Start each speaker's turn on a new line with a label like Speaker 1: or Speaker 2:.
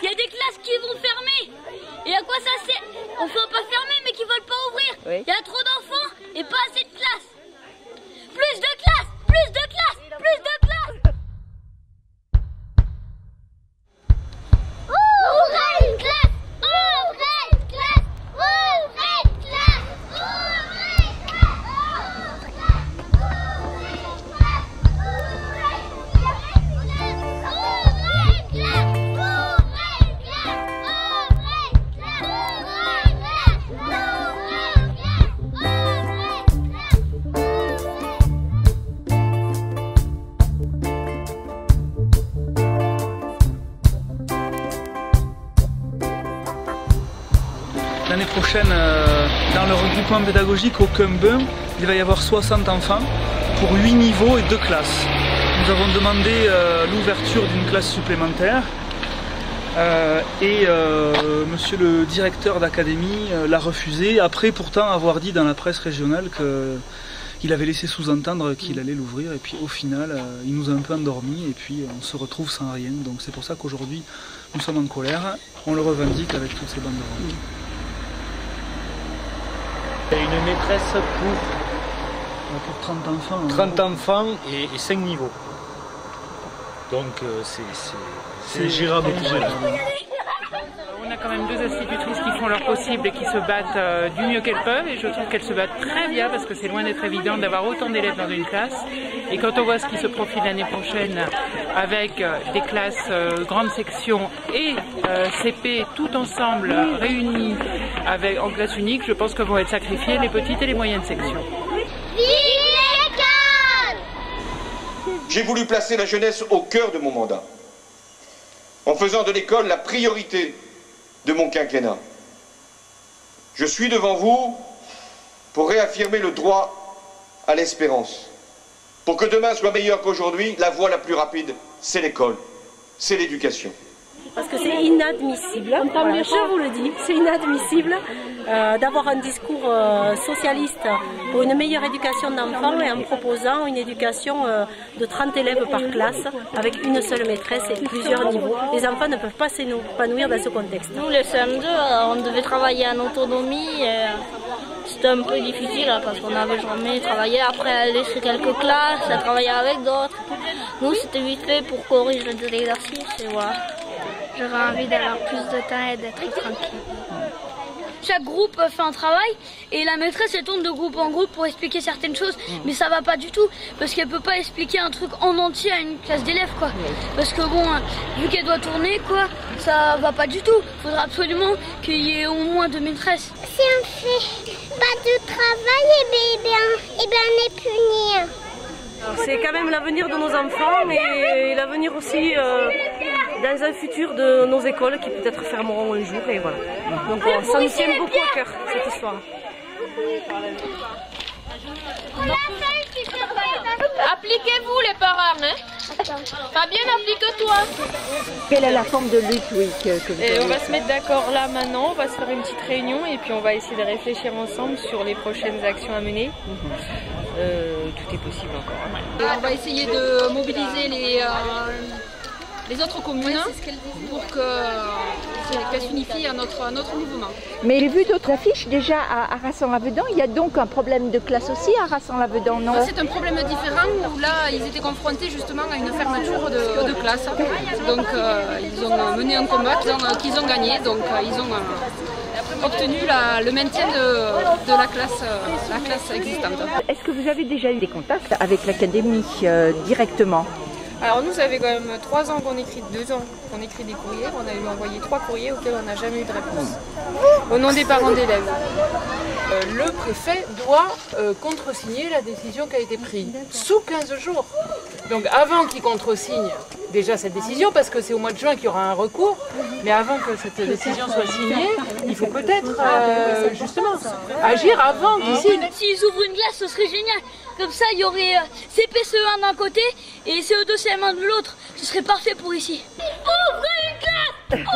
Speaker 1: Il y a des classes qui vont fermer. Et à quoi ça sert? On ne peut pas fermer mais qui ne veulent pas ouvrir. Oui. Il y a trop d'enfants et pas assez de classes. Plus de classes, plus de classes, plus de classes. Ouvrez une classe, ouvrez une classe, ouvrez une classe, ouvrez une
Speaker 2: L'année prochaine, dans le regroupement pédagogique au Cumbin, il va y avoir 60 enfants pour 8 niveaux et 2 classes. Nous avons demandé l'ouverture d'une classe supplémentaire et monsieur le directeur d'académie l'a refusé, après pourtant avoir dit dans la presse régionale qu'il avait laissé sous-entendre qu'il allait l'ouvrir, et puis au final il nous a un peu endormis et puis on se retrouve sans rien. Donc c'est pour ça qu'aujourd'hui nous sommes en colère, on le revendique avec toutes ces banderoles.
Speaker 3: Une maîtresse
Speaker 2: pour 30 enfants.
Speaker 3: 30 enfants et 5 niveaux. Donc c'est gérable pour elle.
Speaker 4: On a quand même 2 institutrices qui font leur possible et qui se battent du mieux qu'elles peuvent, et je trouve qu'elles se battent très bien parce que c'est loin d'être évident d'avoir autant d'élèves dans une classe. Et quand on voit ce qui se profile l'année prochaine avec des classes grande section et CP tout ensemble réunis en classe unique, je pense que vont être sacrifiées les petites et les moyennes sections.
Speaker 5: J'ai voulu placer la jeunesse au cœur de mon mandat, en faisant de l'école la priorité de mon quinquennat. Je suis devant vous pour réaffirmer le droit à l'espérance. Pour que demain soit meilleur qu'aujourd'hui, la voie la plus rapide, c'est l'école, c'est l'éducation.
Speaker 6: Parce que c'est inadmissible, voilà, je vous le dis, c'est inadmissible d'avoir un discours socialiste pour une meilleure éducation d'enfants et en proposant une éducation de 30 élèves par classe avec une seule maîtresse et plusieurs niveaux. Les enfants ne peuvent pas s'épanouir dans ce contexte.
Speaker 1: Nous, les CM2, on devait travailler en autonomie. C'était un peu difficile parce qu'on n'avait jamais travaillé. Après, aller sur quelques classes, à travailler avec d'autres. Nous, c'était vite fait pour corriger des exercices et voilà.
Speaker 7: J'aurais envie d'avoir plus de temps et d'être tranquille.
Speaker 1: Chaque groupe fait un travail et la maîtresse elle tourne de groupe en groupe pour expliquer certaines choses, mais ça va pas du tout parce qu'elle peut pas expliquer un truc en entier à une classe d'élèves quoi. Parce que bon, vu qu'elle doit tourner quoi, ça va pas du tout. Il faudra absolument qu'il y ait au moins 2 maîtresses.
Speaker 7: Si on fait pas de travail, eh bien on est puni.
Speaker 6: C'est quand même l'avenir de nos enfants et l'avenir aussi dans un futur de nos écoles qui peut-être fermeront un jour et voilà. Donc ça nous tient beaucoup à cœur cette histoire.
Speaker 8: Appliquez-vous les parents, hein? Fabien, applique-toi.
Speaker 9: Quelle est la forme de lutte, oui, que vous avez...
Speaker 8: On va se mettre d'accord là maintenant, on va se faire une petite réunion et puis on va essayer de réfléchir ensemble sur les prochaines actions à mener. Tout est possible encore.
Speaker 10: On va essayer de mobiliser les autres communes pour qu'elles s'unifient à notre mouvement.
Speaker 9: Mais j'ai vu d'autres affiches déjà à Rassan-Lavedan. Il y a donc un problème de classe aussi à Rassan-Lavedan, non?
Speaker 10: C'est un problème différent où là ils étaient confrontés justement à une fermeture de classe. Donc ils ont mené un combat qu'ils ont gagné. Donc ils ont obtenu le maintien de la classe existante.
Speaker 9: Est-ce que vous avez déjà eu des contacts avec l'académie directement?
Speaker 8: Alors nous, ça fait quand même 3 ans qu'on écrit, 2 ans qu'on écrit des courriers. On a eu envoyé 3 courriers auxquels on n'a jamais eu de réponse. Au nom des parents d'élèves. Le préfet doit contresigner la décision qui a été prise sous 15 jours. Donc avant qu'il contresigne déjà cette décision, parce que c'est au mois de juin qu'il y aura un recours, mais avant que cette décision soit signée, il faut peut-être justement agir avant qu'il signe.
Speaker 1: S'ils ouvrent une classe, ce serait génial. Comme ça, il y aurait CP-CE1 d'un côté et CE2-CM1 de l'autre. Ce serait parfait pour ici. Ouvrez une classe!